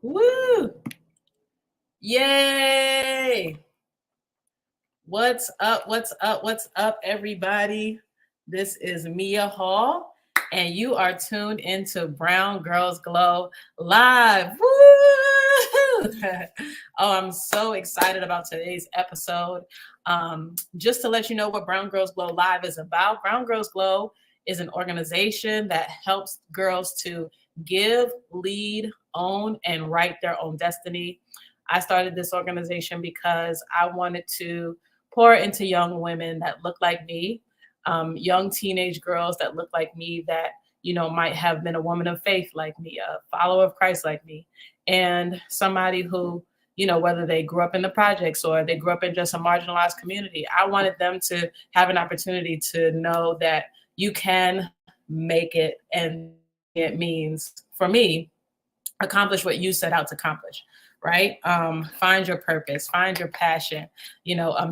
Woo! Yay! What's up? What's up? What's up, everybody? This is Mia Hall, and you are tuned into Brown Girls Glow Live. Woo! Oh, I'm so excited about today's episode. Just to let you know what Brown Girls Glow Live is about, Brown Girls Glow is an organization that helps girls to give, lead, own, and write their own destiny. I started this organization because I wanted to pour into young women that look like me, young teenage girls that look like me, that might have been a woman of faith like me, a follower of Christ like me, and somebody who, whether they grew up in the projects or they grew up in just a marginalized community. I wanted them to have an opportunity to know that you can make it, and it means for me accomplish what you set out to accomplish, right? Find your purpose, find your passion,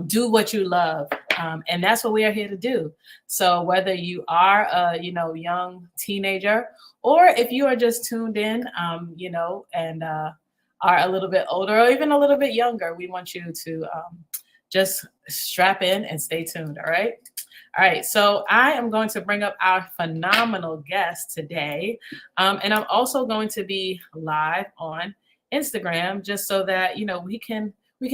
do what you love. And that's what we are here to do. So whether you are a, young teenager, or if you are just tuned in, and are a little bit older or even a little bit younger, we want you to just strap in and stay tuned. All right. All right, so I am going to bring up our phenomenal guest today. And I'm also going to be live on Instagram just so that, we can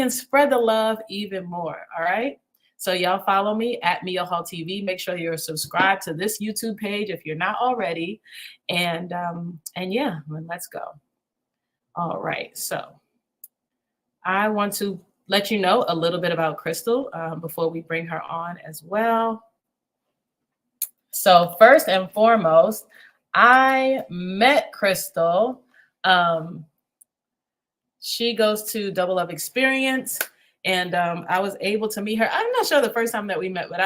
spread the love even more. All right. So y'all follow me at Mia Hall TV. Make sure you're subscribed to this YouTube page if you're not already. And yeah, let's go. All right. So I want to let you know a little bit about Crystal before we bring her on as well. So first and foremost, I met Crystal. She goes to Double Up Experience, and I was able to meet her. I'm not sure the first time that we met, but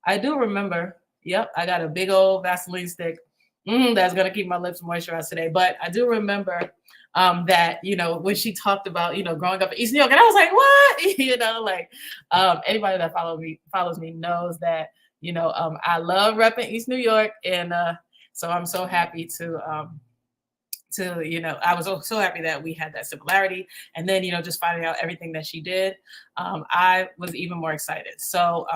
I do remember. Yep, I got a big old Vaseline stick that's gonna keep my lips moisturized today. But I do remember that when she talked about growing up in East New York, and I was like, what? Anybody that follows me knows that I love repping East New York, and so I'm so happy to I was so happy that we had that similarity, and then just finding out everything that she did, I was even more excited. So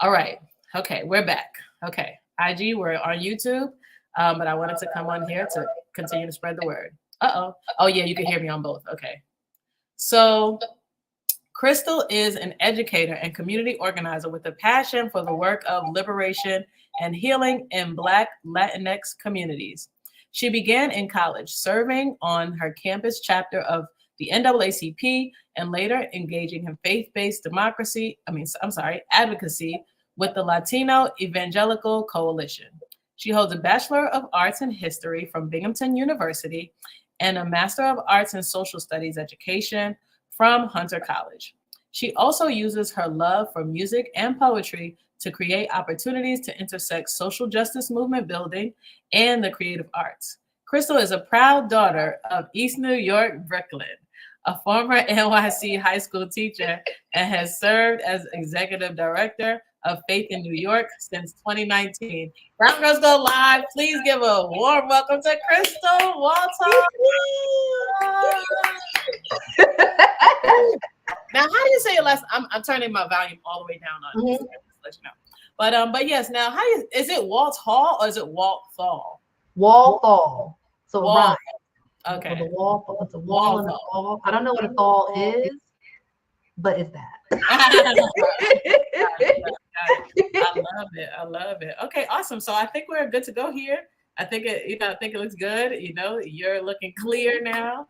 all right, okay, we're back. Okay, IG, we're on YouTube, but I wanted to come on here to continue to spread the word. Oh yeah, you can hear me on both. Okay, so Crystal is an educator and community organizer with a passion for the work of liberation and healing in Black Latinx communities. She began in college, serving on her campus chapter of the NAACP and later engaging in faith-based advocacy with the Latino Evangelical Coalition. She holds a Bachelor of Arts in History from Binghamton University and a Master of Arts in Social Studies Education from Hunter College. She also uses her love for music and poetry to create opportunities to intersect social justice movement building and the creative arts. Crystal is a proud daughter of East New York, Brooklyn, a former NYC high school teacher, and has served as executive director of Faith in New York since 2019. Brown Girls Go Live. Please give a warm welcome to Crystal Walthall. Now, how do you say it last? I'm turning my volume all the way down on this. Let you know. But yes, now is it Walthall or is it Walthall? Walthall. So Wall. right. Okay. So the wall. It's a wall and a wall. I don't know what a thall is, but it's that. I love it. Okay, awesome. So I think we're good to go here. I think it looks good. You're looking clear now.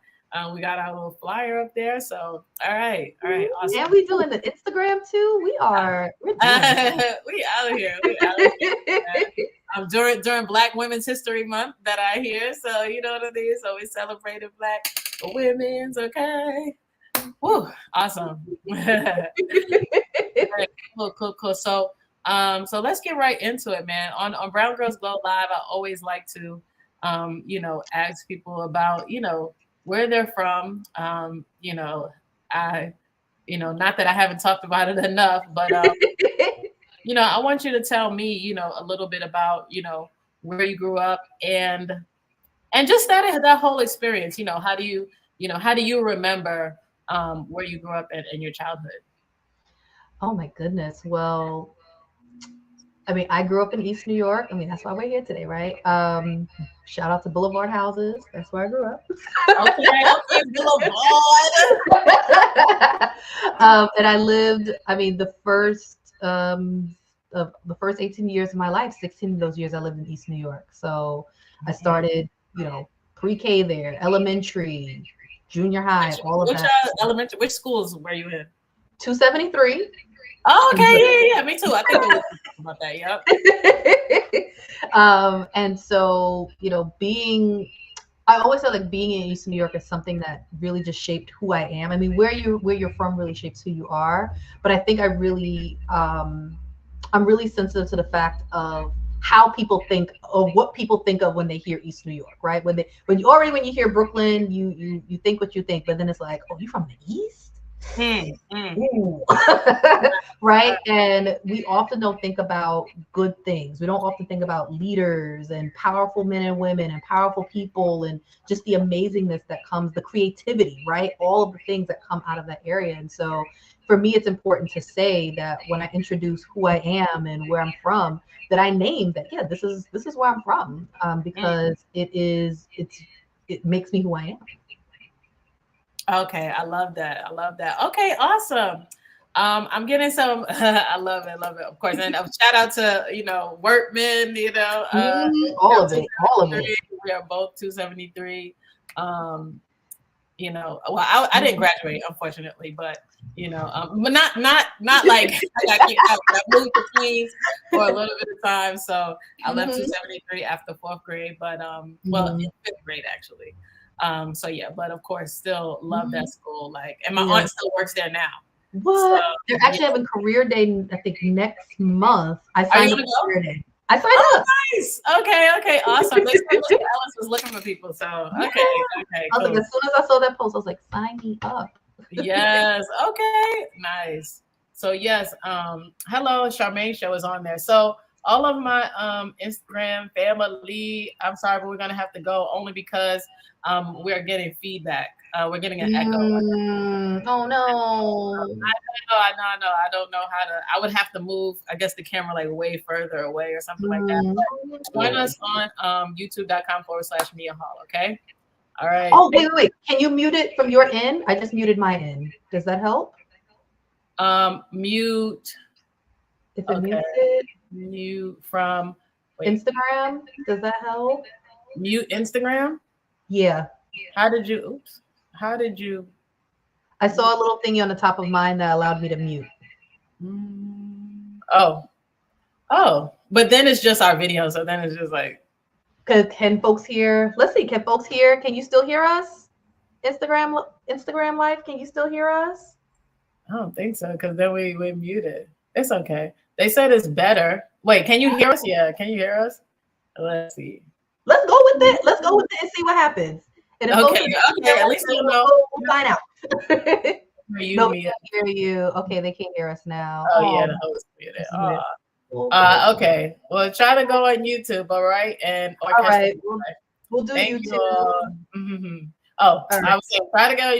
We got our little flyer up there. So all right, awesome. And we doing the Instagram too. We're we out of here. During Black Women's History Month that I hear. So you know what it is. So we celebrated Black women's. Okay. Woo, awesome. Right, cool. So let's get right into it, man. On Brown Girls Glow Live, I always like to ask people about, where they're from. Not that I haven't talked about it enough, but I want you to tell me, a little bit about, where you grew up and just that whole experience. How do you remember where you grew up in your childhood? Oh my goodness. Well, I mean, I grew up in East New York. I mean, that's why we're here today, right? Shout out to Boulevard Houses. That's where I grew up. Okay, Boulevard. And I lived, the first 18 years of my life, 16 of those years I lived in East New York. So I started, pre-K there, elementary, junior high, all of that. Which schools were you in? 273. Oh, okay, yeah, me too. I think we were about that. Yep. And so, I always felt like being in East New York is something that really just shaped who I am. I mean, where you're from really shapes who you are. But I think I'm really sensitive to the fact of how people think of what people think of when they hear East New York, right? When you hear Brooklyn, you think what you think, but then it's like, oh, you from the East? Right? And we often don't think about good things. We don't often think about leaders and powerful men and women and powerful people and just the amazingness that comes, the creativity, right? All of the things that come out of that area. And so for me, it's important to say that when I introduce who I am and where I'm from, that I name that, yeah, this is where I'm from, because it makes me who I am. Okay, I love that. Okay, awesome. I'm getting some. I love it. Of course, and shout out to Workman. All of it. We are both 273. Well, I didn't graduate, unfortunately, but but not like I got kicked out. I moved to Queens for a little bit of time, so I left 273 after 4th grade, but well, in 5th grade actually. So yeah, but of course, still love that school. And my aunt still works there now. What? So, they're actually having career day, I think, next month. I signed up for career day. I signed up. Nice. Okay, awesome. Alice was looking for people. So okay. I was like, as soon as I saw that post, I was like, sign me up. Yes. Okay. Nice. So yes. Hello, Charmaine Show is on there. So all of my Instagram family, I'm sorry, but we're gonna have to go only because we're getting feedback. We're getting an echo. Oh no. I know. I don't know how to. I would have to move, I guess, the camera way further away or something like that. But join us on youtube.com/Mia Hall. Okay. All right. Oh wait. Can you mute it from your end? I just muted my end. Does that help? Mute. If it mutes it. Mute from Instagram. Does that help? mute Instagram? Yeah. How did you? Oops. How did you? I saw a little thingy on the top of mine that allowed me to mute. Oh, oh. But then it's just our video, so then it's just like. Can folks hear? Let's see. Can folks hear? Can you still hear us? Instagram Live. Can you still hear us? I don't think so, because then we muted. It's okay. They said it's better. Wait, can you hear us? Yeah, can you hear us? Let's see. Let's go with it. Let's go with it and see what happens. And if Okay, okay. At least we'll know. We'll find out. You, no, they can't hear you. Okay, they can't hear us now. Oh yeah, the host muted. Okay. Well, try to go on YouTube, all right? And all right, we'll do Thank YouTube. You mm-hmm. Oh, right. I was saying, try to go on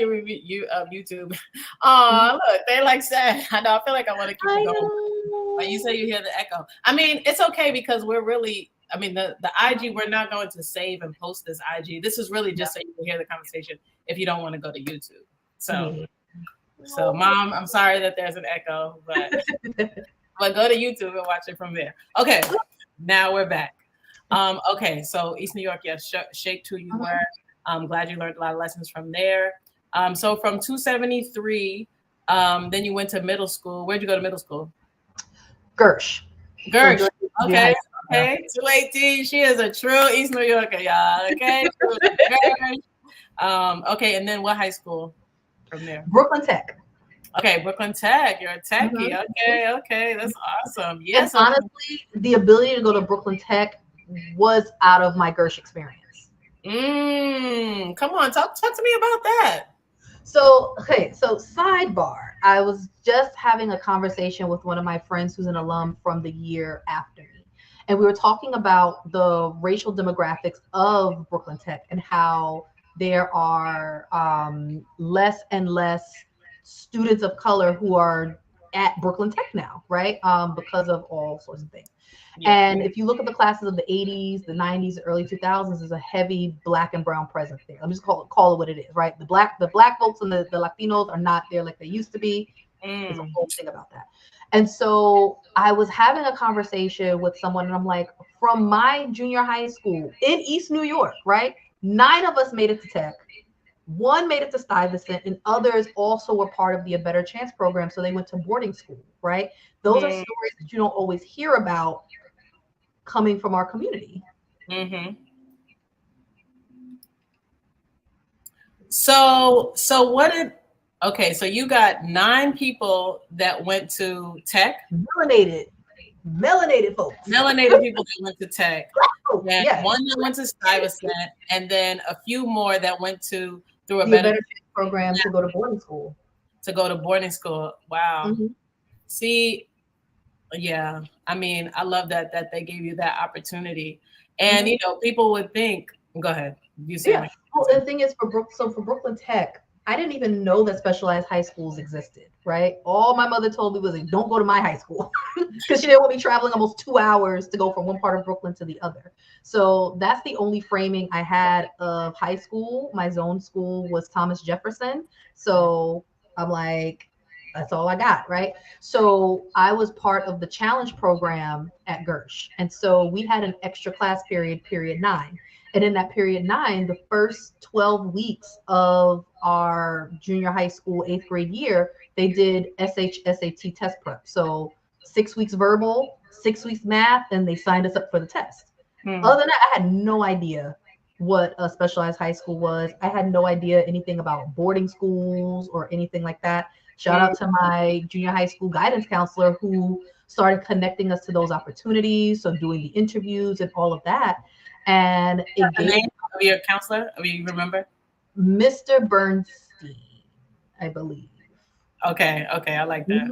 YouTube. Oh, look, they like sad. I know. I feel like I want to keep it going. But you say you hear the echo. I mean, it's okay because we're really. I mean, the IG. We're not going to save and post this IG. This is really just so you can hear the conversation. If you don't want to go to YouTube, so Mom, I'm sorry that there's an echo, but go to YouTube and watch it from there. Okay, now we're back. Okay, so East New York, yes, Shake 2 you were. I'm glad you learned a lot of lessons from there. So from 273, then you went to middle school. Where'd you go to middle school? Gersh. Okay. Yeah. Okay. 218. She is a true East New Yorker, y'all. Okay. Okay, and then what high school from there? Brooklyn Tech. Okay, Brooklyn Tech. You're a techie. Okay, that's awesome. Yes. And honestly, the ability to go to Brooklyn Tech was out of my Gersh experience. Come on, talk to me about that. So sidebar. I was just having a conversation with one of my friends who's an alum from the year after me. And we were talking about the racial demographics of Brooklyn Tech and how there are less and less students of color who are at Brooklyn Tech now, right? Because of all sorts of things. Yeah. And if you look at the classes of the 80s, the 90s, the early 2000s, there's a heavy black and brown presence there. Let me just call it what it is, right? The black folks and the Latinos are not there like they used to be. There's a whole thing about that. And so I was having a conversation with someone and I'm like, from my junior high school in East New York, right? 9 of us made it to Tech. 1 made it to Stuyvesant, and others also were part of the A Better Chance program. So they went to boarding school, right? Those are stories that you don't always hear about coming from our community. So so you got 9 people that went to Tech. Melanated folks. Melanated people that went to Tech. And yes. 1 that went to Stuyvesant, and then a few more that went through a Better Chance program to go to boarding school. Wow. See, yeah, I mean, I love that they gave you that opportunity. And you know, people would think, go ahead. You say well, the thing is for Brooklyn Tech, I didn't even know that specialized high schools existed, right? All my mother told me was like, don't go to my high school because she didn't want me traveling almost 2 hours to go from one part of Brooklyn to the other. So that's the only framing I had of high school. My zone school was Thomas Jefferson. So I'm like, that's all I got, right? So I was part of the challenge program at Gersh. And so we had an extra class period 9. And in that period 9, the first 12 weeks of our junior high school 8th grade year, they did SAT test prep. So 6 weeks verbal, 6 weeks math, and they signed us up for the test. Other than that, I had no idea what a specialized high school was. I had no idea anything about boarding schools or anything like that. Shout out to my junior high school guidance counselor who started connecting us to those opportunities. So doing the interviews and all of that. And it the name of your counselor? I mean, you remember? Mr. Bernstein, I believe. Okay, I like that.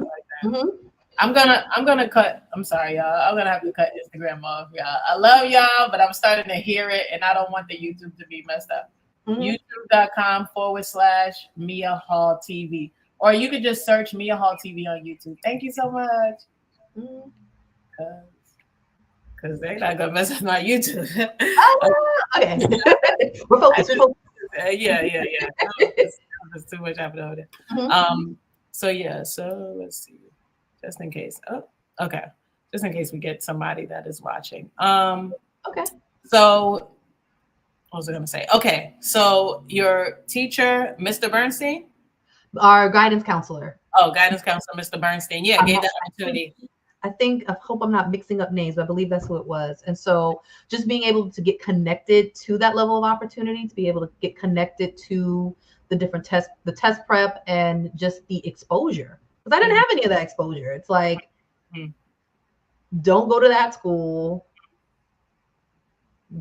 I'm gonna cut. I'm sorry, y'all. I'm gonna have to cut Instagram off, y'all. I love y'all, but I'm starting to hear it, and I don't want the YouTube to be messed up. YouTube.com/Mia Hall TV, or you could just search Mia Hall TV on YouTube. Thank you so much. Because they're not gonna mess with my YouTube. Okay, we're focused. Yeah. There's too much happening over there. So let's see. Just in case. Just in case we get somebody that is watching. Okay. So What was I going to say? Okay, so your teacher, Mr. Bernstein. Our guidance counselor. Oh, guidance counselor, Mr. Bernstein. Yeah, I'm gave not, that I think, opportunity. I hope I'm not mixing up names, but I believe that's who it was. And so just being able to get connected to that level of opportunity, to be able to get connected to the different tests, the test prep, and just the exposure. Because I didn't have any of that exposure. It's like, Mhm. don't go to that school,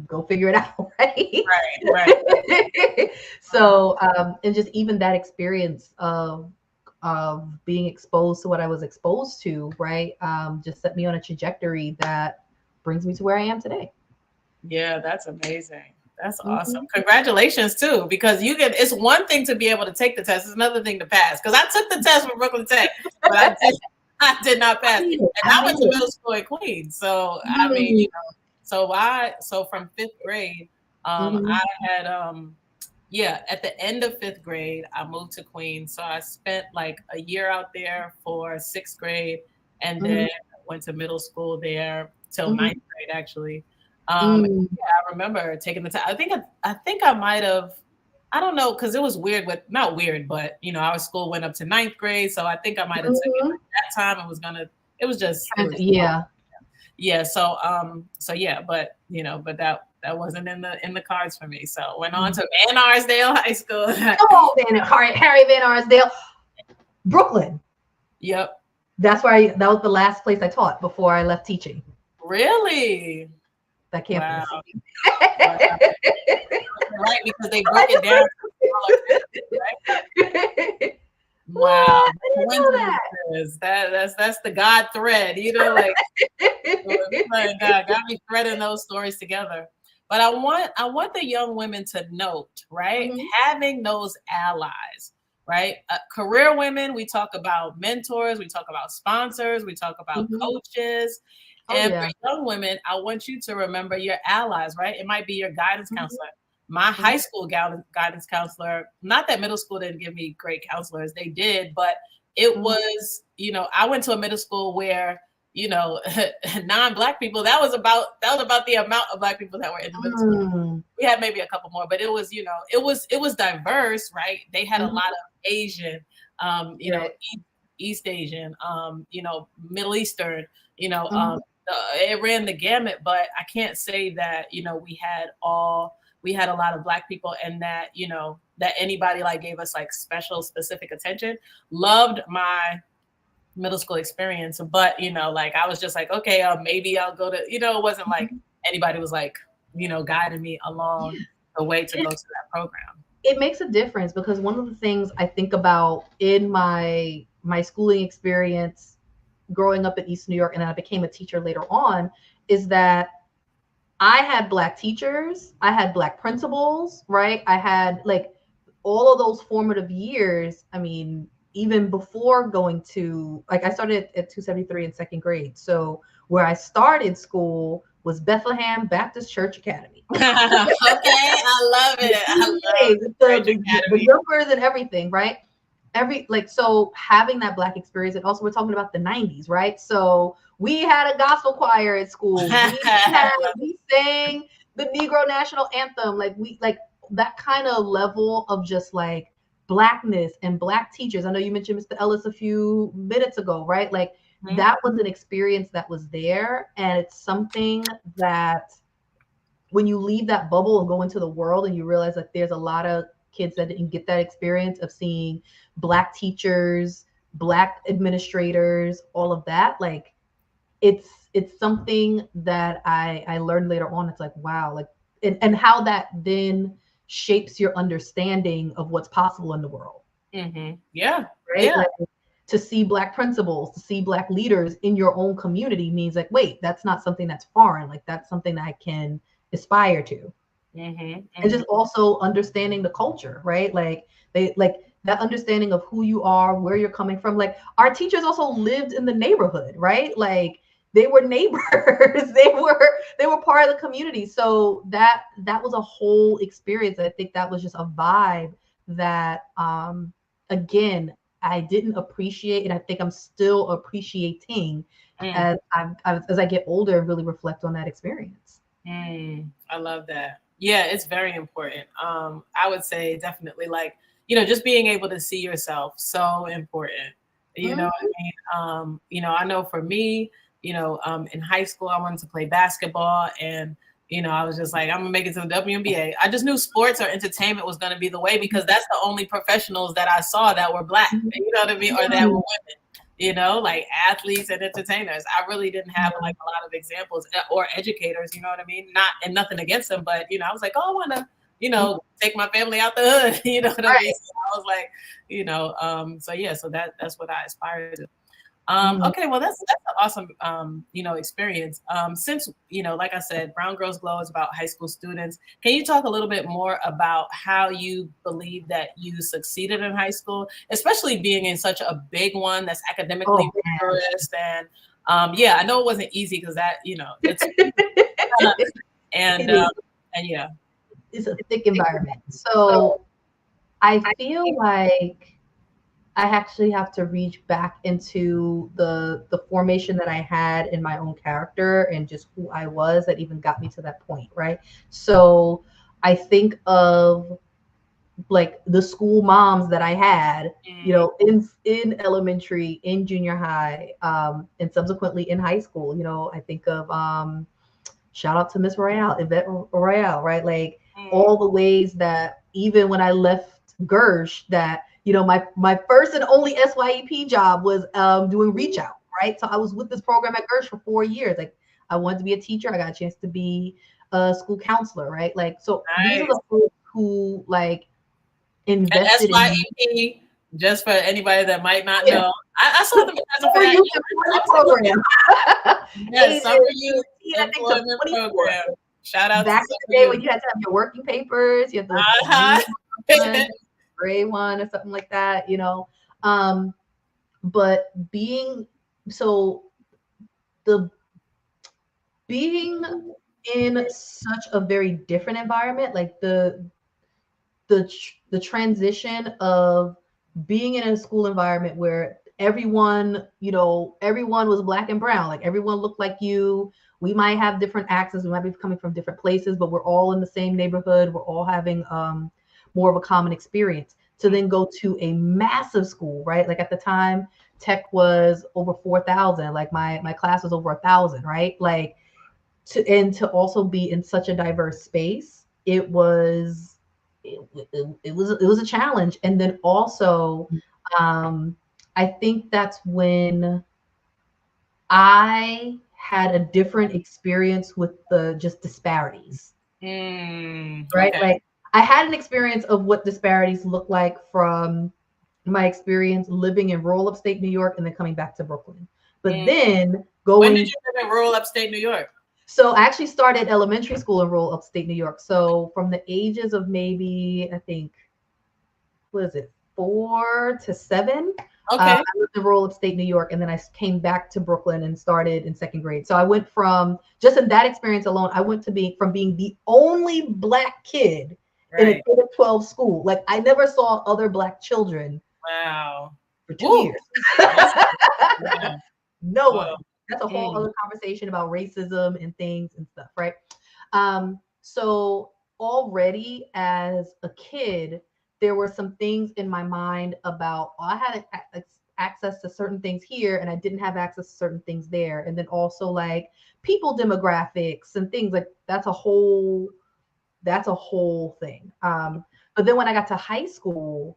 go figure it out, right? Right, So and just even that experience of being exposed to what I was exposed to, right, just set me on a trajectory that brings me to where I am today. yeah, that's amazing. That's awesome. Mhm. Congratulations too, because you get it's one thing to be able to take the test, it's another thing to pass. Because I took the test for Brooklyn Tech, but I did not I pass. made it. And I I made went to it. middle school in Queens. So I mean, Mm. so from fifth grade, Mhm. I had yeah, at the end of fifth grade, I moved to Queens. So I spent like a year out there for sixth grade and then Mhm. went to middle school there till Mhm. ninth grade actually. Mm. Yeah, I remember taking the time. I think I might have, I don't know, because it was weird with not weird, but our school went up to ninth grade. So I think I might have took it Mhm. like that time. It was just it was Yeah. yeah, so yeah, but but that wasn't in the cards for me. So went on to Van Arsdale High School. Come on, Harry Van Arsdale, Brooklyn. Yep. That's where that was the last place I taught before I left teaching. Really? That Wow. campus. Wow. Right, because they broke it down to smaller campuses, right? Wow. What? I didn't Coincidences. That's the God thread, like God got me threading those stories together. But I want the young women to note, right? know that. Having those allies, right? Career women, we talk about mentors, we talk about sponsors, we talk about Mhm. coaches. Oh And yeah. for young women, I want you to remember your allies, right? It might be your guidance Mhm. counselor. My Mhm. high school guidance counselor, not that middle school didn't give me great counselors, they did, but it Mhm. was, I went to a middle school where you know, non-black people. That was about the amount of black people that were in the middle school. Mm. We had maybe a couple more, but it was diverse, right? They had a Mhm. lot of Asian, Right. East Asian, Middle Eastern, you know, Mhm. it ran the gamut. But I can't say that we had a lot of black people, and that anybody like gave us like special specific attention. Loved my middle school experience, but like I was just like, okay, maybe I'll go to, it wasn't like Mhm. anybody was like, guiding me along the way to go to that program. It makes a difference because one of the things I think about in my schooling experience growing up in East New York and then I became a teacher later on is that I had black teachers, I had black principals, right? I had like all of those formative years. I mean, even before going to like I started at 273 in second grade. So where I started school was Bethlehem Baptist Church Academy. Okay, I love it. I love With Church the Academy. jumpers and everything, right? Every like so having that black experience, and also we're talking about the 90s, right? So we had a gospel choir at school. We sang the Negro National Anthem, like we like that kind of level of just like blackness and black teachers. I know you mentioned Mr. Ellis a few minutes ago, right? Like Mhm. that was an experience that was there, and it's something that when you leave that bubble and go into the world and you realize that there's a lot of kids that didn't get that experience of seeing black teachers, black administrators, all of that, like it's something that I learned later on. It's like wow, like and how that then shapes your understanding of what's possible in the world, Yeah, right? yeah. Like to see black principals, to see black leaders in your own community means like wait, that's not something that's foreign, like that's something that I can aspire to. hmm And hmm just also understanding the culture, right? Like they like that understanding of who you are, where you're coming from. Like our teachers also lived in the neighborhood, right? Like they were neighbors. They were part of the community. So that was a whole experience. I think that was just a vibe that again I didn't appreciate, and I think I'm still appreciating as I get older and really reflect on that experience. I love that. Yeah, it's very important. I would say definitely like, just being able to see yourself, so important. You know what Mhm. I mean? I know for me, in high school I wanted to play basketball and I was just like, I'm gonna make it to the WNBA. I just knew sports or entertainment was gonna be the way because that's the only professionals that I saw that were black, Mhm. you know what I mean, or that were Mhm. women. Like athletes and entertainers. I really didn't have like a lot of examples or educators, you know what I mean? Not and nothing against them, but I was like, oh, I want to, take my family out the hood, you know what I mean? Right. So I was like, so yeah, so that's what I aspire to. Mhm. Okay, well that's an awesome experience. Since like I said, Brown Girls Glow is about high school students. Can you talk a little bit more about how you believe that you succeeded in high school, especially being in such a big one that's Oh academically man. rigorous and yeah, I know it wasn't easy because that it's and It is. and yeah. It's a thick environment. So I feel like I actually have to reach back into the formation that I had in my own character and just who I was that even got me to that point, right? So I think of like the school moms that I had, Mm, in elementary, in junior high, and subsequently in high school. I think of shout out to Miss Royale, Yvette Royale, right? Like mm, all the ways that even when I left Gersh, that my first and only SYEP job was doing reach out, right? So I was with this program at Gersh for 4 years. Like I wanted to be a teacher, I got a chance to be a school counselor, right? Like so these are nice. the folks who like And invested in me. SYEP, just for anybody that might Oh not yeah, know, I saw them present for for that. youth I employment was like, okay, program. yes, Ages Summer Youth 18, I think, to Employment 24. Program. Shout out to Back in Summer the day when Youth. you had to have your working papers, you had the Uh-huh. blue one, gray one, or something like that. Um, but so the being in such a very different environment, like the transition of being in a school environment where everyone was black and brown, like everyone looked like you. We might have different accents, we might be coming from different places, but we're all in the same neighborhood, we're all having more of a common experience, to then go to a massive school, right? Like at the time tech was over 4,000, like my class was over 1,000, right? Like to also be in such a diverse space, it was a challenge. And then also, I think that's when I had a different experience with the just disparities, right? Okay. Like I had an experience of what disparities look like from my experience living in rural upstate New York and then coming back to Brooklyn. But Mm. then When did going you live in rural upstate New York? So I actually started elementary school in rural upstate New York. So from the ages of maybe, I think, what is it, 4 to 7, Okay. I lived in rural upstate New York, and then I came back to Brooklyn and started in second grade. So I went from just in that experience alone, I went to being the only black kid in a Right. K-12 school. Like I never saw other black children Wow. for two Woo. years. That's yeah. No Whoa. one. That's a whole Mm. other conversation about racism and things and stuff, right? So already as a kid, there were some things in my mind about, I had access to certain things here and I didn't have access to certain things there. And then also like people demographics and things like that's a whole thing. But then when I got to high school,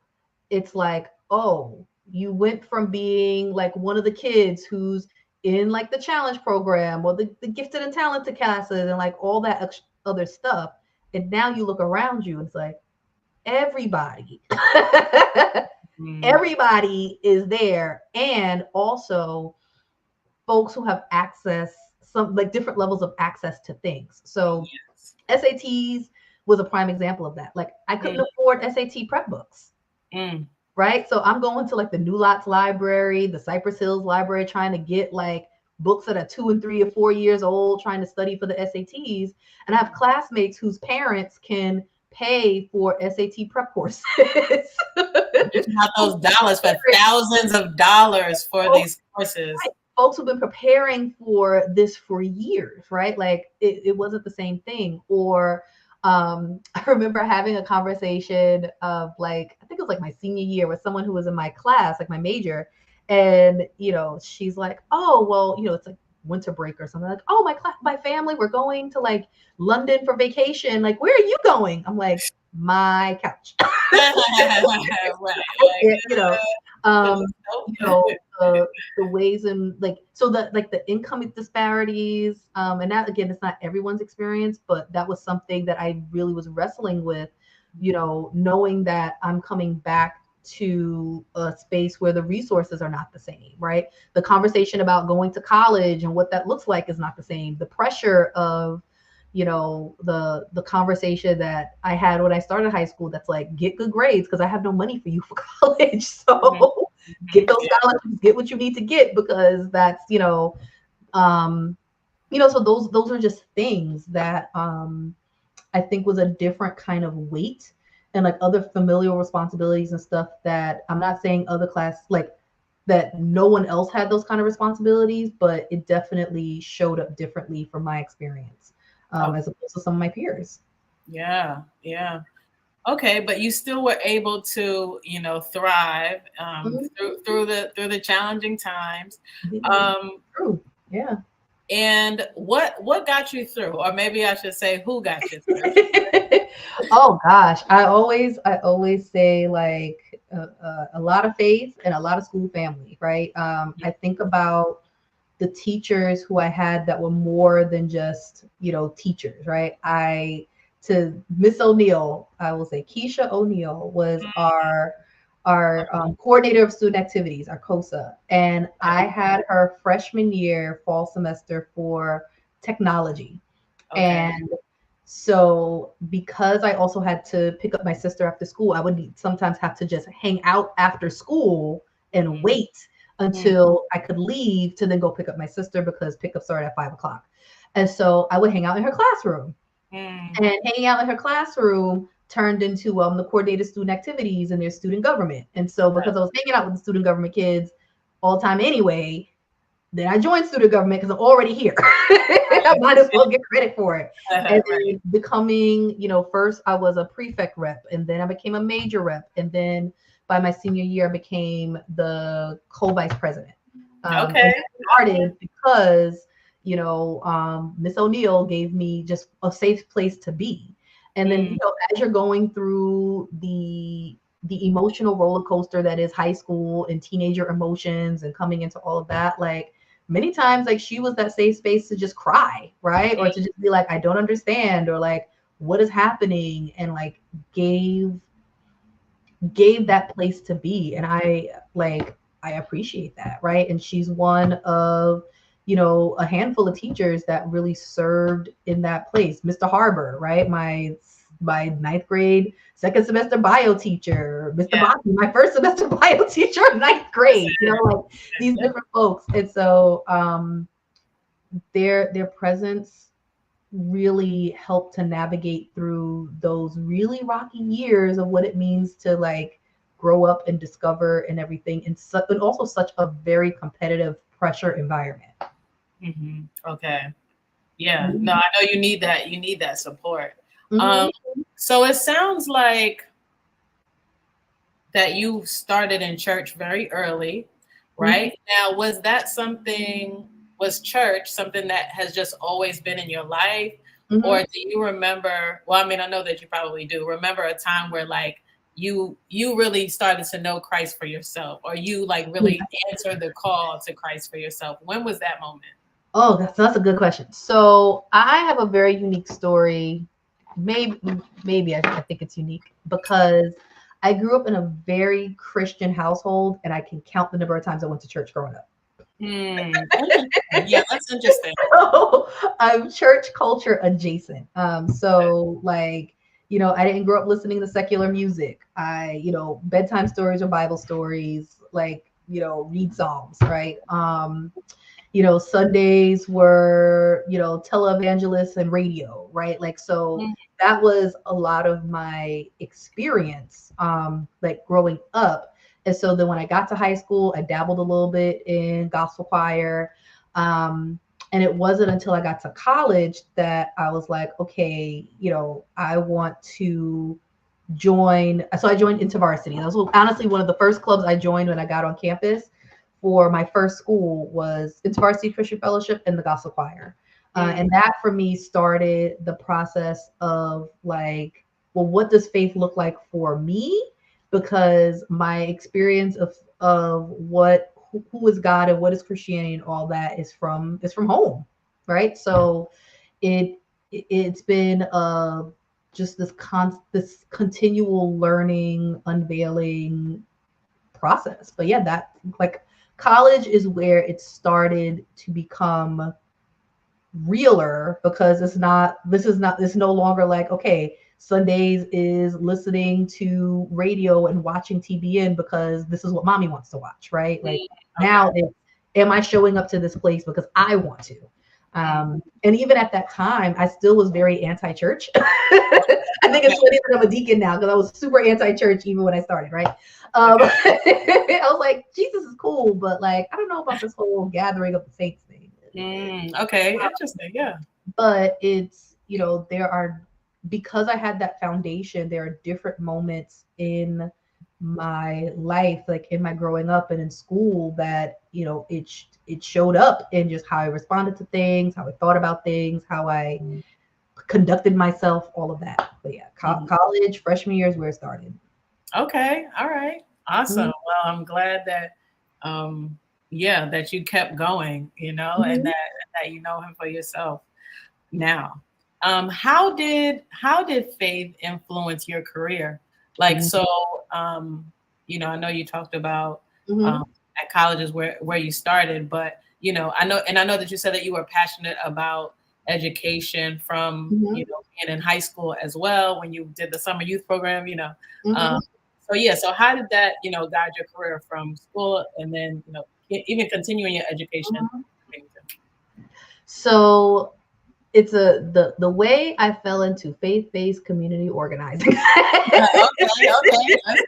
it's like, oh, you went from being like one of the kids who's in like the challenge program or the gifted and talented classes and like all that other stuff. And now you look around you and it's like everybody, Mm. everybody is there. And also folks who have access, some like different levels of access to things. So Yes. SATs was a prime example of that. Like I couldn't Mm. afford SAT prep books, Mm. right? So I'm going to like the New Lots Library, the Cypress Hills Library, trying to get like books that are 2 and 3 or 4 years old, trying to study for the SATs. And I have classmates whose parents can pay for SAT prep courses. Giving out those dollars for thousands of dollars for these courses. Folks who've been preparing for this for years, right? Like it wasn't the same thing. Or I remember having a conversation of like, I think it was like my senior year with someone who was in my class, like my major. And, she's like, oh, well, it's like winter break or something. Like, oh, my family, we're going to like London for vacation. Like, where are you going? I'm like, my couch. Right. Like, you know, um, nope. you know, the ways and like so the like the income disparities, and that again, it's not everyone's experience, but that was something that I really was wrestling with, knowing that I'm coming back to a space where the resources are not the same, right? The conversation about going to college and what that looks like is not the same. The pressure of the conversation that I had when I started high school, that's like, get good grades because I have no money for you for college. Mhm, So get mhm, those scholarships, get what you need to get, because that's um so those are just things that I think was a different kind of weight, and like other familial responsibilities and stuff that I'm not saying other class like that no one else had those kind of responsibilities, but it definitely showed up differently from my experience, yeah. as opposed to some of my peers. Yeah, yeah. Okay, but you still were able to, thrive through the challenging times. Mhm. Um, True. Yeah. and what got you through, or maybe I should say, who got you through? Oh gosh, I always say like a lot of faith and a lot of school family, right? I think about the teachers who I had that were more than just teachers, right? I to Miss O'Neill, I will say Keisha O'Neill was our coordinator of student activities, our COSA, and I had her freshman year fall semester for technology. Okay. And so, because I also had to pick up my sister after school, I would sometimes have to just hang out after school and Mhm, wait mhm, until I could leave to then go pick up my sister because pickup started at 5 o'clock. And so I would hang out in her classroom, mhm. and hanging out in her classroom turned into the coordinated student activities and their student government. And so, Right. because I was hanging out with the student government kids all the time anyway, then I joined student government because I'm already here. I might as well get credit for it. And Right. then becoming, first I was a prefect rep, and then I became a major rep, and then by my senior year I became the co-vice president. And Okay. that started because Miss O'Neill gave me just a safe place to be. And then Mm, as you're going through the emotional roller coaster that is high school and teenager emotions and coming into all of that, like many times like she was that safe space to just cry, right? Or to just be like, I don't understand, or like, what is happening, and like gave gave that place to be. And I appreciate that, right? And she's one of a handful of teachers that really served in that place. Mr. Harbor, right? My ninth grade second semester bio teacher, Mr. yeah. Baki, my first semester bio teacher in ninth That's grade, like these it. different folks. And so their presence really helped to navigate through those really rocky years of what it means to like grow up and discover and everything, and also such a very competitive pressure environment. Okay. Yeah. No, Mhm. I know you need that. You need that support. Mhm. Um, so it sounds like that you started in church very early, Mhm. right? Now, was church something that has just always been in your life? Or Mhm. do you remember, well, I mean, I know that you probably do remember a time where like you really started to know Christ for yourself, or you like really answered the call to Christ for yourself. When was that moment? Oh, that's a good question. So I have a very unique story. Maybe maybe I think it's unique because I grew up in a very Christian household, and I can count the number of times I went to church growing up. Interesting. Yeah, that's interesting. So I'm church culture adjacent. So like, I didn't grow up listening to secular music. Bedtime stories or Bible stories, like, read Psalms, right? Sundays were, televangelists and radio, right? Like, so Mm, that was a lot of my experience, like growing up. And so then when I got to high school, I dabbled a little bit in gospel choir. Um, And it wasn't until I got to college that I was like, okay, I want to join. So I joined InterVarsity. That was honestly one of the first clubs I joined when I got on campus for my first school was InterVarsity Christian Fellowship and the Gospel Choir. And that for me started the process of like, well, what does faith look like for me? Because my experience of who is God and what is Christianity and all that is from home, right? So it's been just this continual learning, unveiling process. But yeah, that like college is where it started to become realer because it's no longer like, okay, Sundays is listening to radio and watching TBN because this is what mommy wants to watch, right? Like now am I showing up to this place because I want to? And even at that time, I still was very anti-church. I think it's funny that I'm a deacon now because I was super anti-church even when I started, right? I was like, Jesus is cool, but like, I don't know about this whole gathering of the saints thing. Okay, interesting. Yeah. But it's, because I had that foundation, there are different moments in my life, like in my growing up and in school, that it showed up in just how I responded to things, how I thought about things, how I conducted myself, all of that. But yeah, college, freshman year is where it started. Okay. All right. Awesome. Well, I'm glad that that you kept going, and that you know him for yourself now. How did faith influence your career? Like, so, I know you talked about at colleges where you started, but I know that you said that you were passionate about education from being in high school as well when you did the summer youth program. So how did that guide your career from school and then even continuing your education? So it's the way I fell into faith-based community organizing. Okay.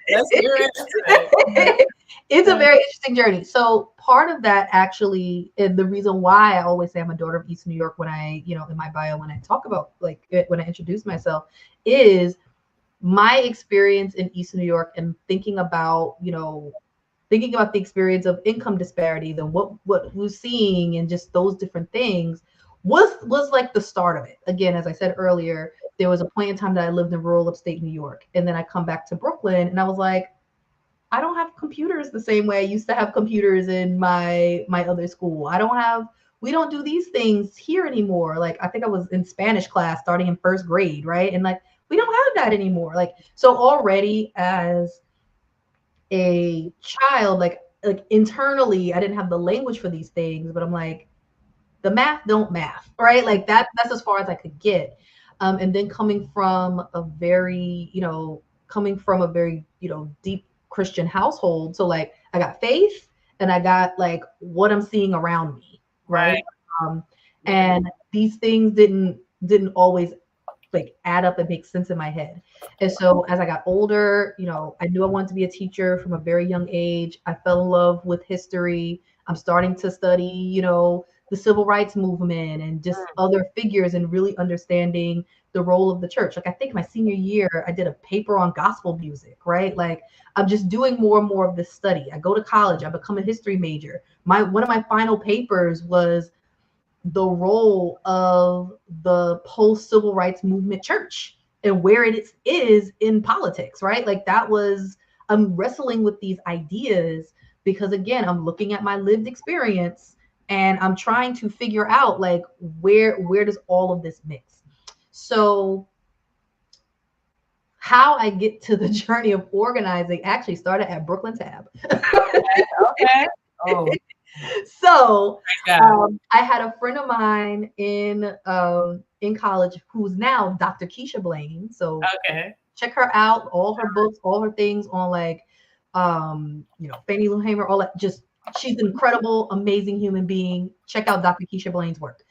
Let's hear it. It's a very interesting journey. So part of that actually, and the reason why I always say I'm a daughter of East New York when I, in my bio, when I talk about like when I introduce myself, is my experience in East New York and thinking about the experience of income disparities and what we're seeing and just those different things was like the start of it. Again, as I said earlier, there was a point in time that I lived in rural upstate New York, and then I come back to Brooklyn and I was like, I don't have computers the same way I used to have computers in my other school. We don't do these things here anymore. Like I think I was in Spanish class starting in first grade, right? And like we don't have that anymore. Like so already as a child, like internally, I didn't have the language for these things, but I'm like, the math don't math, right? Like that's as far as I could get. And then coming from a very, deep Christian household. So like I got faith and I got like what I'm seeing around me, right? And these things didn't always like add up and make sense in my head. And so as I got older, I knew I wanted to be a teacher from a very young age. I fell in love with history. I'm starting to study, the civil rights movement and just other figures and really understanding the role of the church. Like I think my senior year, I did a paper on gospel music, right? Like I'm just doing more and more of this study. I go to college, I become a history major. One of my final papers was the role of the post-civil rights movement church and where it is in politics, right? Like I'm wrestling with these ideas because again, I'm looking at my lived experience and I'm trying to figure out like where does all of this mix? So how I get to the journey of organizing actually started at Brooklyn Tab. Okay. Oh. So I had a friend of mine in college who's now Dr. Keisha Blaine. So check her out, all her books, all her things on like, Fannie Lou Hamer, all that. Just she's an incredible, amazing human being. Check out Dr. Keisha Blaine's work.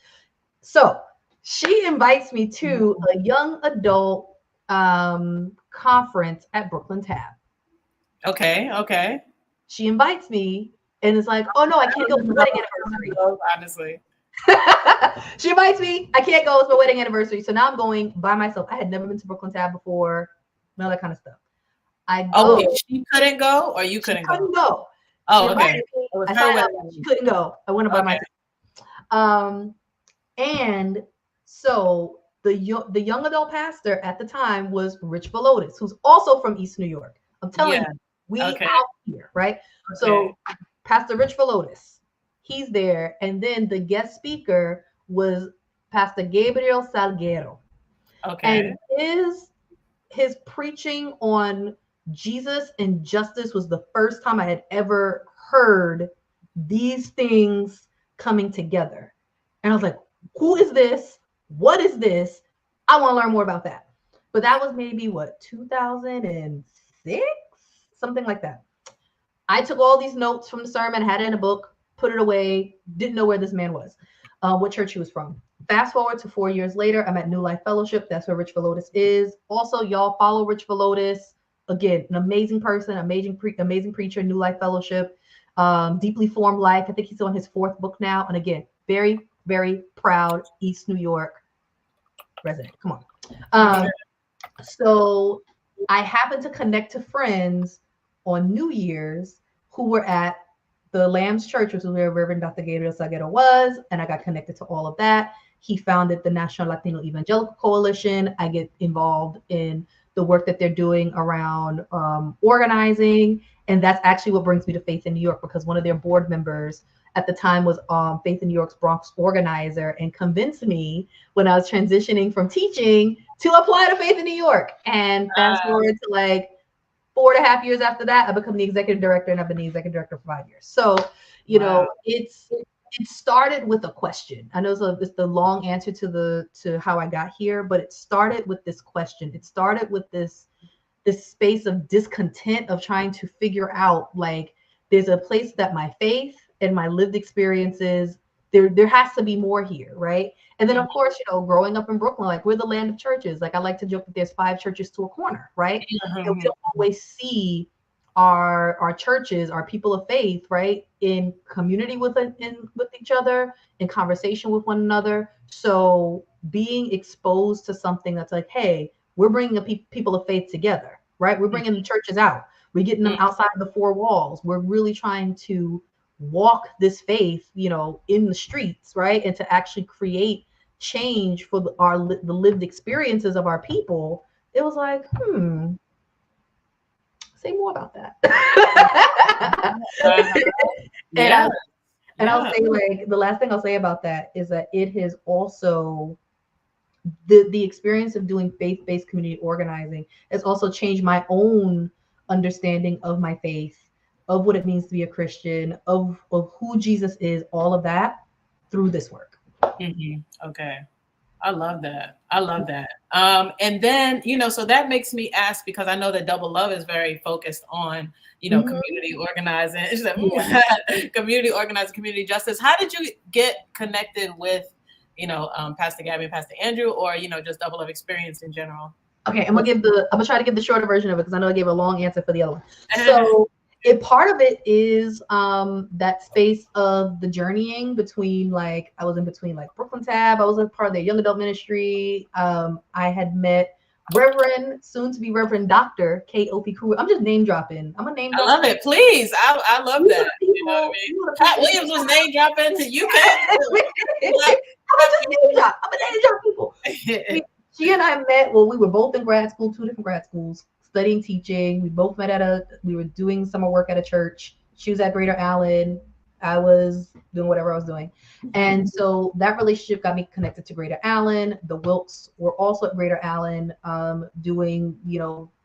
So she invites me to a young adult conference at Brooklyn Tab. Okay. She invites me. And it's like, oh no, I can't go to the wedding anniversary. Honestly. She invites me. I can't go. It's my wedding anniversary. So now I'm going by myself. I had never been to Brooklyn Tab before. All that kind of stuff. I Oh, go. wait, she couldn't go or you She couldn't go? couldn't go. She Oh, okay. invited me. It was I her signed up. She wedding. couldn't go. I went by Okay. myself. Um, and so the young adult pastor at the time was Rich Velotis, who's also from East New York. I'm telling Yeah. you, we Okay. out here, right? Okay. So Pastor Rich Velotis, he's there, and then the guest speaker was Pastor Gabriel Salguero, Okay. and his preaching on Jesus and justice was the first time I had ever heard these things coming together. And I was like, who is this? What is this? I want to learn more about that. But that was maybe what, 2006? Something like that. I took all these notes from the sermon, had it in a book, put it away, didn't know where this man was, what church he was from. Fast forward to 4 years later, I'm at New Life Fellowship. That's where Rich Velotis is. Also, y'all follow Rich Velotis. Again, an amazing person, amazing preacher, New Life Fellowship, deeply formed life. I think he's on his fourth book now. And again, very, very proud East New York resident. Come on. Yeah. So I happened to connect to friends on New Year's who were at the Lamb's Church, which is where Reverend Dr. Gabriel Salguero was, and I got connected to all of that. He founded the National Latino Evangelical Coalition. I get involved in the work that they're doing around organizing, and that's actually what brings me to Faith in New York, because one of their board members at the time was Faith in New York's Bronx organizer and convinced me when I was transitioning from teaching to apply to Faith in New York. And fast forward to like 4.5 years after that, I become the executive director, and I've been the executive director for 5 years. So, Wow. it started with a question. I know it's the long answer to how I got here, but it started with this question. It started with this space of discontent of trying to figure out, like, there's a place that my faith and my lived experiences, there has to be more here, right? And then of course, growing up in Brooklyn, like, we're the land of churches. Like, I like to joke that there's 5 churches to a corner, right? And we don't always see our churches, our people of faith, right, in community with each other, in conversation with one another. So being exposed to something that's like, hey, we're bringing people of faith together, right? We're bringing the churches out. We're getting them outside the four walls. We're really trying to walk this faith, in the streets, right? And to actually create change for the lived experiences of our people. It was like, say more about that. and Yeah. I'll say, like, the last thing I'll say about that is that it has also, the experience of doing faith-based community organizing has also changed my own understanding of my faith, of what it means to be a Christian, of who Jesus is, all of that through this work. Okay. I love that. I love that. And then, so that makes me ask, because I know that Double Love is very focused on, community organizing. It's like, community organizing, community justice. How did you get connected with, Pastor Gabby and Pastor Andrew, or, just Double Love experience in general? Okay, I'm gonna try to give the shorter version of it, because I know I gave a long answer for the other one. So part of it is that space of the journeying between, like, I was in between, like, Brooklyn Tab. I was a part of the young adult ministry. I had met soon to be Reverend Dr. K.O.P. Kruger. I'm just name dropping. I'm a name drop. I love it. Please. I love that. You know what I mean? Pat Williams was name dropping to you. I'm a name drop people. She and I met, well, we were both in grad school, 2 different grad schools, studying teaching. We both met we were doing summer work at a church. She was at Greater Allen. I was doing whatever I was doing. And so that relationship got me connected to Greater Allen. The Wilkes were also at Greater Allen, doing,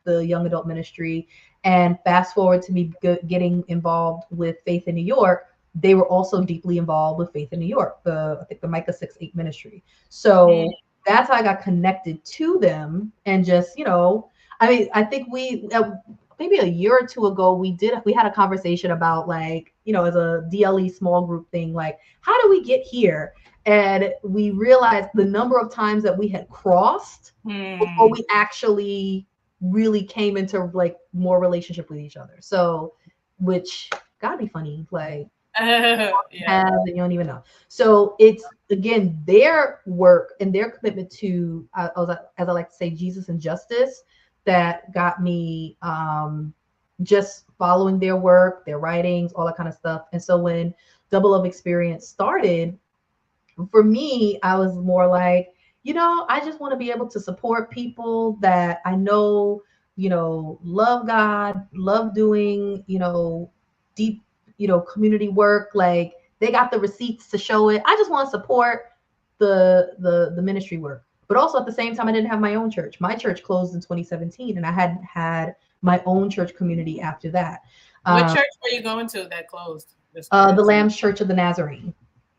the young adult ministry. And fast forward to me getting involved with Faith in New York. They were also deeply involved with Faith in New York, I think the Micah 6-8 ministry. So that's how I got connected to them. And just, I think we, maybe a year or two ago, we had a conversation about, like, as a DLE small group thing, like, how do we get here? And we realized the number of times that we had crossed before we actually really came into, like, more relationship with each other. So, which gotta be funny, like, Yeah. Have and you don't even know. So it's again their work and their commitment to as I like to say, Jesus and justice that got me just following their work, their writings, all that kind of stuff. And so when Double Love Experience started, for me, I was more like, I just want to be able to support people that I know, love God, love doing, deep, community work. Like they got the receipts to show it. I just want to support the ministry work. But also at the same time, I didn't have my own church. My church closed in 2017, and I hadn't had my own church community after that. What Um, church were you going to that closed? Just the curious. Lamb's Church of the Nazarene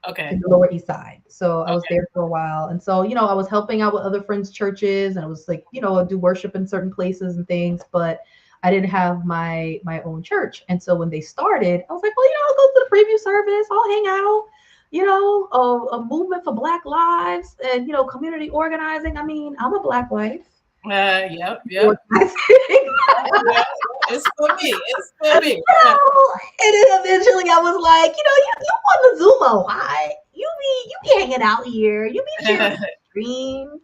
in Okay. the Lower East Side. So I was Okay. there for a while. And so, I was helping out with other friends' churches and I was like, I do worship in certain places and things, but I didn't have my own church. And so when they started, I was like, well, I'll go to the preview service, I'll hang out, a movement for Black lives and, community organizing. I mean, I'm a Black wife. Yep. Yep. Organizing. Yeah. It's for me. It's for me. And then eventually I was like, you on the Zumo, you be hanging out here, you be sharing the stream.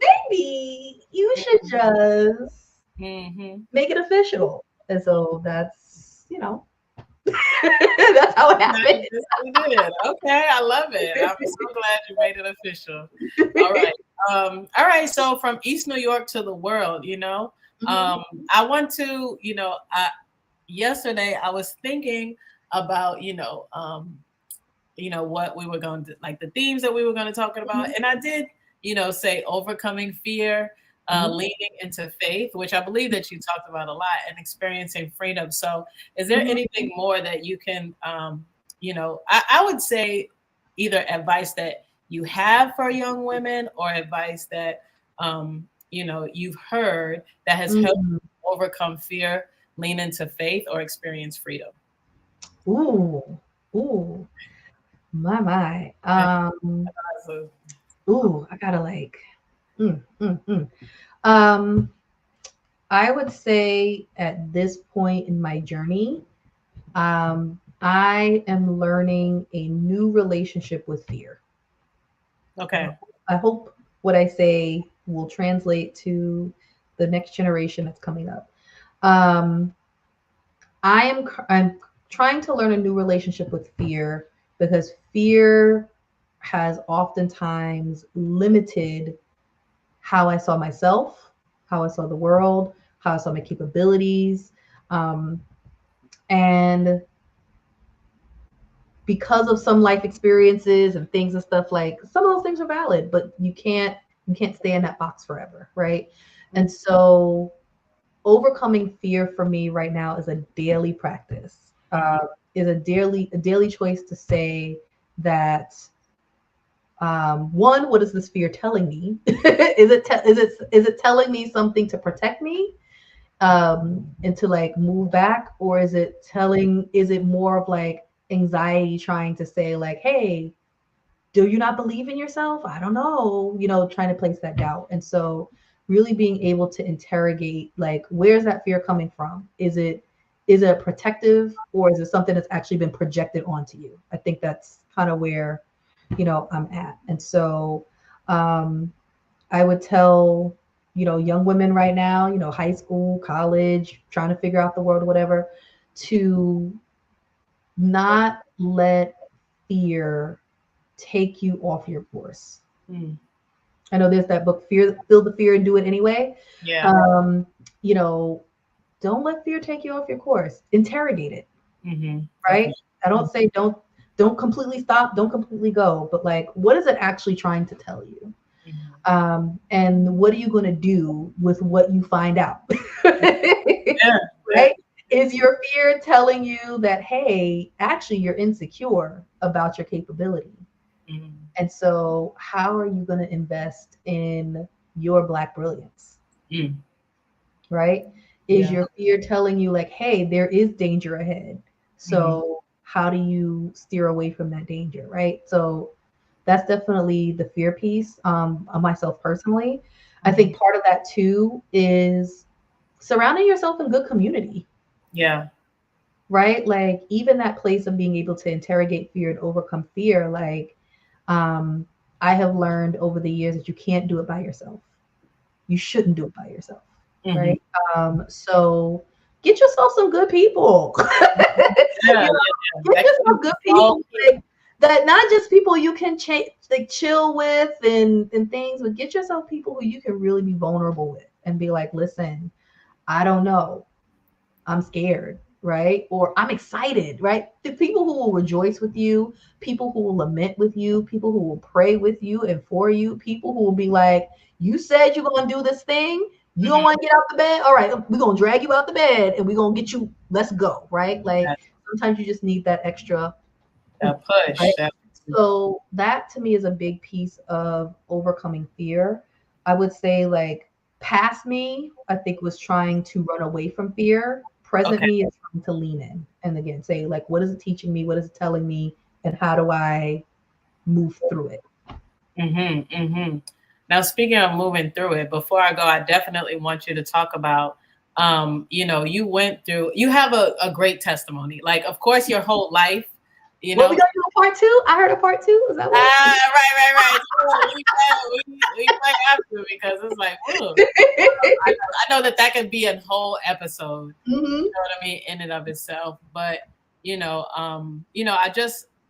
Maybe you should just Mm-hmm. make it official. And so that's, that's how it happened. We did. Okay, I love it. I'm so glad you made it official. All right. All right. So from East New York to the world, Mhm. I want to, yesterday I was thinking about, what we were going to like the themes that we were going to talk about. Mhm. And I did, say overcoming fear, Mhm. leaning into faith, which I believe that you talked about a lot, and experiencing freedom. So is there Mhm. anything more that you can, I would say either advice that you have for young women or advice that, you've heard that has helped Mhm. overcome fear, lean into faith, or experience freedom. Ooh. Ooh. My. So, Ooh, I gotta like mm, mm, mm. Um, I would say at this point in my journey, I am learning a new relationship with fear. And okay. I hope what I say will translate to the next generation that's coming up. Um, I'm trying to learn a new relationship with fear because fear has oftentimes limited how I saw myself, how I saw the world, how I saw my capabilities. Um, and because of some life experiences and things and stuff, like some of those things are valid, but you can't stay in that box forever, right? And so overcoming fear for me right now is a daily practice. Mhm. Is a daily choice to say that one, what is this fear telling me? Is it telling me something to protect me, and to like move back, or is it more of like anxiety trying to say like, hey, do you not believe in yourself? I don't know, trying to place that doubt. And so really being able to interrogate like, where's that fear coming from? Is it protective, or is it something that's actually been projected onto you? I think that's kind of where I'm at. And so um I would tell, young women right now, high school, college, trying to figure out the world, whatever, to not let fear take you off your course. Mm. I know there's that book, Fear, Feel the Fear and Do It Anyway. Yeah. Um, you know, don't let fear take you off your course. Interrogate it, Hmm. Okay. right? I don't say don't completely stop, don't completely go, but like, what is it actually trying to tell you? Mhm. And what are you going to do with what you find out? Yeah. Yeah. Right? Is your fear telling you that, hey, actually, you're insecure about your capability? Mhm. And so, how are you going to invest in your Black brilliance? Mm. Right? Is Yeah. your fear telling you, like, hey, there is danger ahead? Mhm. So, how do you steer away from that danger? Right? So, that's definitely the fear piece, of myself personally. I Mhm. think part of that too is surrounding yourself in good community. Yeah. right? Like even that place of being able to interrogate fear and overcome fear, like um, I have learned over the years that you can't do it by yourself. You shouldn't do it by yourself, Mm-hmm. right? So get yourself some good people. Yeah, You know, yeah, get that can yourself be good so people, like that, not just people you can like chill with and things, but get yourself people who you can really be vulnerable with and be like, listen, I don't know. I'm scared, right? Or I'm excited, right? The people who will rejoice with you, people who will lament with you, people who will pray with you and for you, people who will be like, you said you're going to do this thing. You don't Mhm. want to get out the bed. All right, we're going to drag you out the bed and we're going to get you, let's go, right? Like That, sometimes you just need that extra oomph, that push. right? That, So that to me is a big piece of overcoming fear. I would say like past me, I think was trying to run away from fear. Present okay. me is trying to lean in and again say like, what is it teaching me? What is it telling me? And how do I move through it? Mm-hmm, mm-hmm. Now, speaking of moving through it, before I go, I definitely want you to talk about, you went through, you have a great testimony. Like, of course, your whole life, you What we know. gonna do a part two? I heard a part two. Is that what? Right, right, right. So we might have to because it's like, ooh, I know that that could be a whole episode. You Hmm. know what I mean, in and of itself. But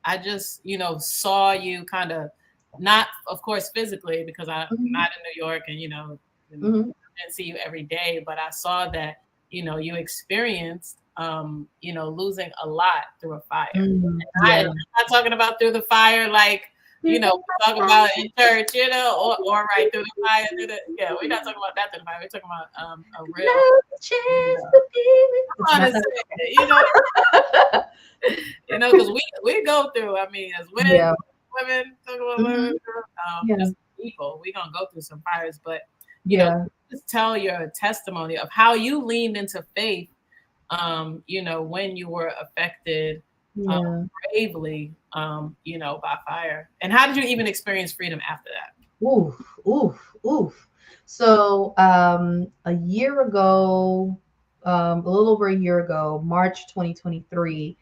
I just saw you kind of not, of course, physically because I'm Hmm. not in New York and and Hmm. didn't see you every day, but I saw that you experienced losing a lot through a fire. Hmm. I'm Yeah. not talking about through the fire like we talk about in church, or right through the fire. Yeah, we're not talking about that through the fire. We're talking about a real, No you chance know, to be with. It's I'm not to say that. it, because we go through. I mean, as Yeah. women, talk about women, Hmm. Yeah. just people, we gonna go through some fires. But Yeah. just tell your testimony of how you leaned into faith. When you were affected um, Yeah. bravely, by fire, and how did you even experience freedom after that? Oof, oof, oof. So, a year ago, a little over a year ago, March 2023,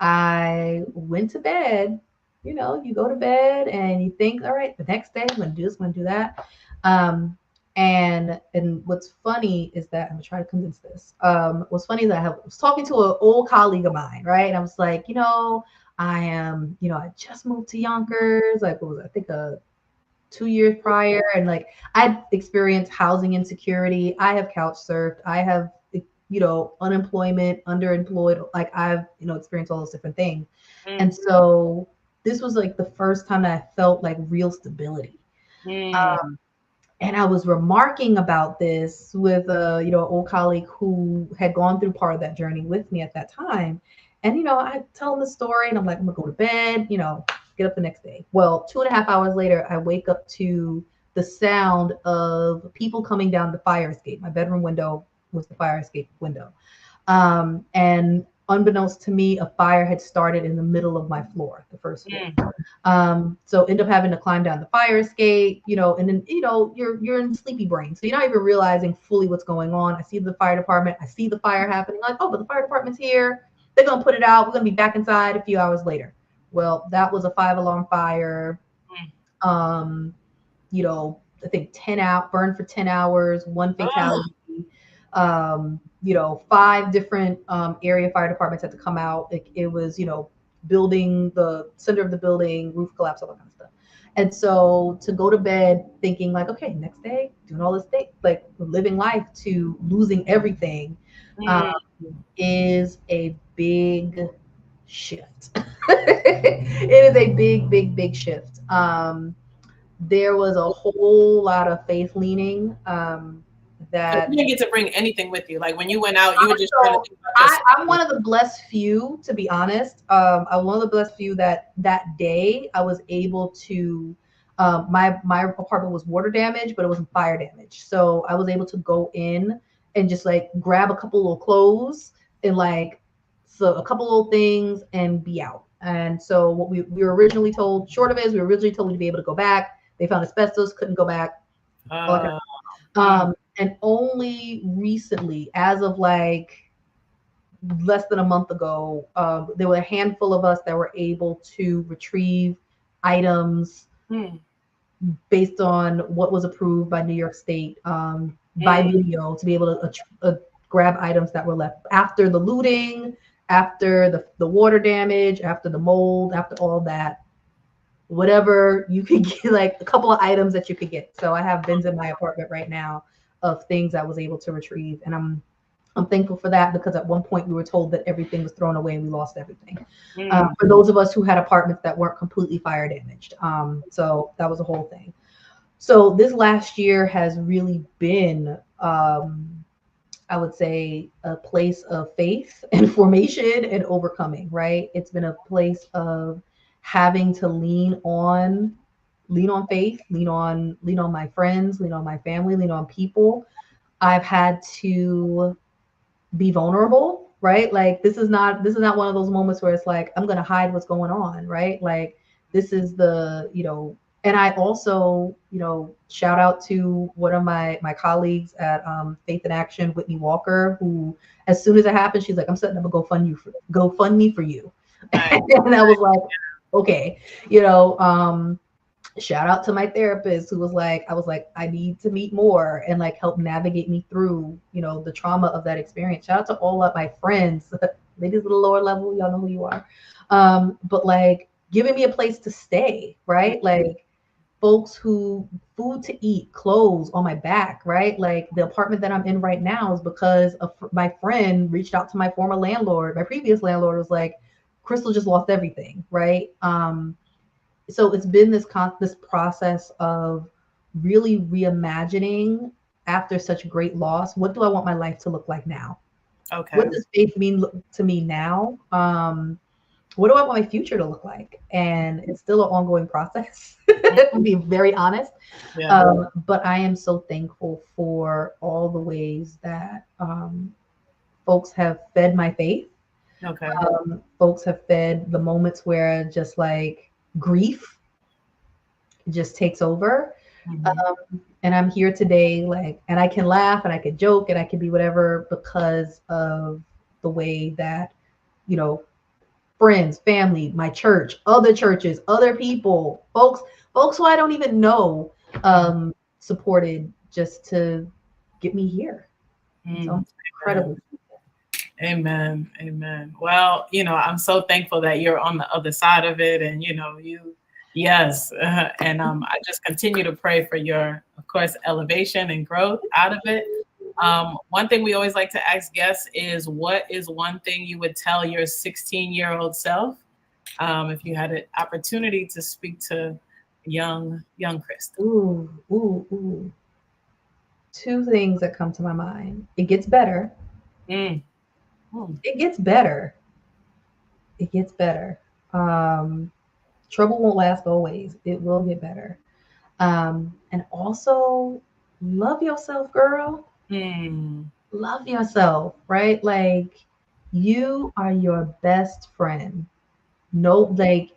I went to bed. You know, you go to bed and you think, all right, the next day I'm going to do this, I'm going to do that. And what's funny is that I'm gonna try to condense this. What's funny is that was talking to an old colleague of mine, right? And I was like, I am, I just moved to Yonkers. Like, what was it? I think 2 years prior, and like I've experienced housing insecurity. I have couch surfed. I have unemployment, underemployed. Like I've experienced all those different things, Mm, and so this was like the first time that I felt like real stability. mm, And I was remarking about this with a old colleague who had gone through part of that journey with me at that time. And I tell him the story, and I'm like, I'm gonna go to bed, get up the next day. Well, 2.5 hours later, I wake up to the sound of people coming down the fire escape. My bedroom window was the fire escape window. And unbeknownst to me, a fire had started in the middle of my floor, the first floor. mm, So end up having to climb down the fire escape, and then you're in sleepy brain, so you're not even realizing fully what's going on. I see the fire department, I see the fire happening, like, oh, but the fire department's here. They're gonna put it out. We're gonna be back inside a few hours later. Well, that was a 5 alarm fire. mm. Um, I think 10 out burned for 10 hours, one Oh, fatality. 5 different area fire departments had to come out. It was, building, the center of the building, roof collapse, all that kind of stuff. And so to go to bed thinking like, okay, next day, doing all this thing, like living life, to losing everything, um, mm. is a big shift. It is a big, big, big shift. There was a whole lot of faith leaning, So that you didn't get to bring anything with you. Like when you went out, you were just trying to so think about yourself. I'm one of the blessed few, to be honest. I'm one of the blessed few that that day I was able to. My apartment was water damage, but it wasn't fire damage. So I was able to go in and just like grab a couple little clothes and like so a couple little things and be out. And so what we were originally told, short of it, is we were originally told to be able to go back. They found asbestos, couldn't go back. All that kind Mm, and only recently, as of like less than a month ago, there were a handful of us that were able to retrieve items Mm. based on what was approved by New York State, by Mm. video, to be able to grab items that were left after the looting, after the water damage, after the mold, after all that. Whatever you could get, like a couple of items that you could get. So I have bins in my apartment right now of things I was able to retrieve, and I'm thankful for that, because at one point we were told that everything was thrown away and we lost everything. Mm. For those of us who had apartments that weren't completely fire damaged, so that was a whole thing. So this last year has really been, I would say, a place of faith and formation and overcoming, right? It's been a place of having to lean on faith, lean on my friends, lean on my family, lean on people. I've had to be vulnerable, right? Like this is not one of those moments where it's like I'm gonna hide what's going on, right? Like this is the, and I also, shout out to one of my colleagues at Faith in Action, Whitney Walker, who as soon as it happened, she's like, I'm setting up a GoFundMe for you. Nice. And I was like, okay, you know, shout out to my therapist who was like, I was like, I need to meet more and like help navigate me through, the trauma of that experience. Shout out to all of my friends, ladies at the lower level, y'all know who you are. But like giving me a place to stay, right? Like folks who food to eat, clothes on my back, right? Like the apartment that I'm in right now is because my friend reached out to my former landlord. My previous landlord was like, Crystal just lost everything, right? So it's been this process of really reimagining after such great loss. What do I want my life to look like now? Okay. What does faith mean to me now? What do I want my future to look like? And it's still an ongoing process, to be very honest. Yeah. But I am so thankful for all the ways that folks have fed my faith. Okay. Folks have fed the moments where just like grief just takes over. Mhm. And I'm here today, like, and I can laugh and I can joke and I can be whatever because of the way that, you know, friends, family, my church, other churches, other people, folks who I don't even know, supported just to get me here. So Mm. I'm incredibly. Amen. Amen. Well, I'm so thankful that you're on the other side of it, and yes, and I just continue to pray for your, of course, elevation and growth out of it. One thing we always like to ask guests is, what is one thing you would tell your 16-year-old self, if you had an opportunity to speak to young Krista? Ooh. Two things that come to my mind. It gets better. Mm. Mm. It gets better. It gets better. Trouble won't last always. It will get better. And also love yourself, girl. Mm. Love yourself, right? Like you are your best friend. No, like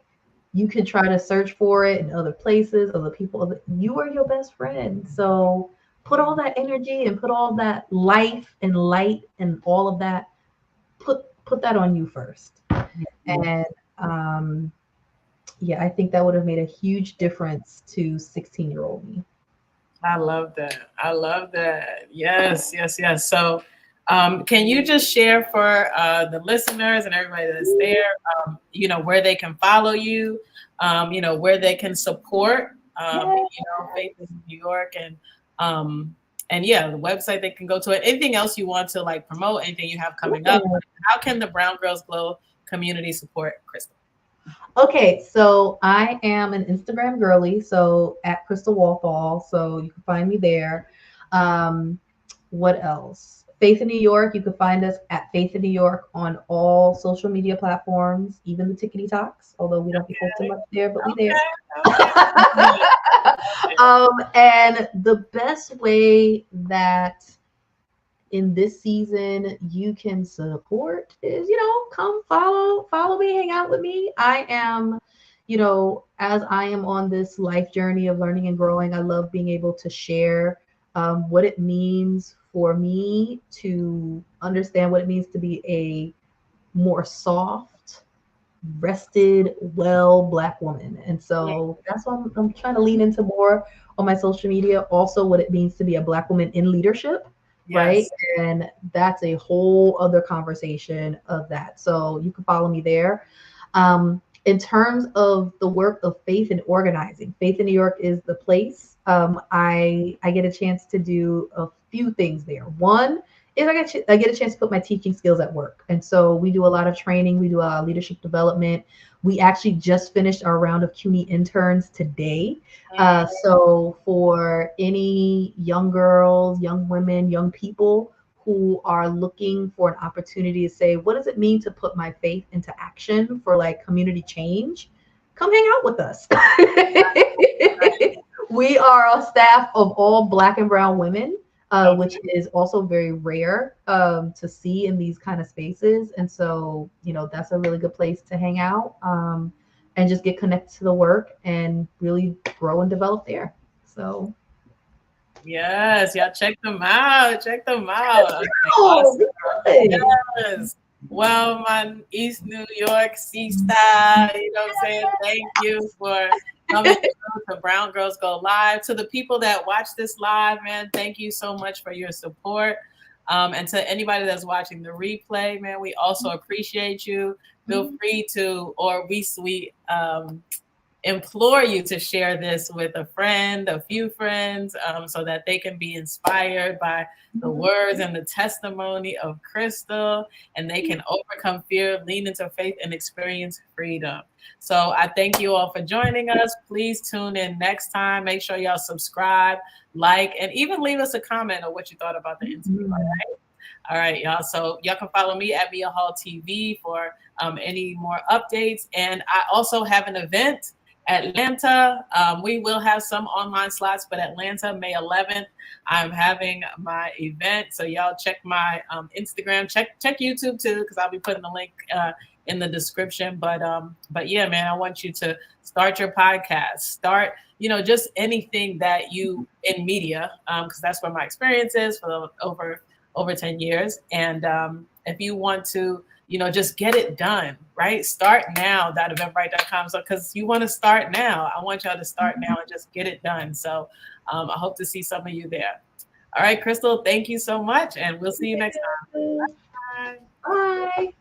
you can try to search for it in other places, other people. You are your best friend. So put all that energy and put all that life and light and all of that. Put that on you first. And yeah, I think that would have made a huge difference to 16-year-old me. I love that. I love that. Yes, yes, yes. So, can you just share for the listeners and everybody that's there, where they can follow you, where they can support, Yeah. Faith in New York, and yeah, the website they can go to it. Anything else you want to like promote? Anything you have coming up? How can the Brown Girls Glow community support Crystal? Okay, so I am an Instagram girly, so at Crystal Walthall, so you can find me there. Um, what else? Faith in New York, you can find us at Faith in New York on all social media platforms, even the Tickety Talks, although we don't be posting much there, but we there. Okay. And the best way that in this season you can support is, come follow me, hang out with me. I am, as I am on this life journey of learning and growing, I love being able to share what it means for me to understand what it means to be a more soft, rested, well Black woman. And so that's what I'm trying to lean into more on my social media. Also, what it means to be a Black woman in leadership, right? Yes. And that's a whole other conversation of that. So you can follow me there. In terms of the work of Faith in Organizing, Faith in New York is the place. I get a chance to do a few things there. One is I get a chance to put my teaching skills at work, and so we do a lot of training. We do a lot of leadership development. We actually just finished our round of CUNY interns today. So for any young girls, young women, young people who are looking for an opportunity to say, what does it mean to put my faith into action for like community change? Come hang out with us. We are a staff of all Black and brown women, Okay. which is also very rare to see in these kind of spaces. And so, that's a really good place to hang out, and just get connected to the work and really grow and develop there. So, Yes, y'all check them out. Check them out. Okay, oh, awesome. good. Yes. Well, my East New York seaside, you know what I'm saying? Thank you for coming through to Brown Girls Go Live. To the people that watch this live, man, thank you so much for your support. And to anybody that's watching the replay, man, we also appreciate you. Feel free to, or we implore you to share this with a friend, a few friends, so that they can be inspired by the words and the testimony of Crystal, and they can overcome fear, lean into faith, and experience freedom. So I thank you all for joining us. Please tune in next time. Make sure y'all subscribe, like, and even leave us a comment on what you thought about the interview. All right, y'all. So y'all can follow me at Mia Hall TV for any more updates. And I also have an event, Atlanta. We will have some online slots, but Atlanta, May 11th, I'm having my event. So y'all check my Instagram, check YouTube too, because I'll be putting the link in the description. But yeah, man, I want you to start your podcast, start, just anything that you in media, because that's where my experience is for over 10 years. And if you want to, just get it done, right? Start now, .eventbrite.com. So, because you want to start now, I want y'all to start now and just get it done. So I hope to see some of you there. All right, Crystal, thank you so much. And we'll see you next time. Bye. Bye.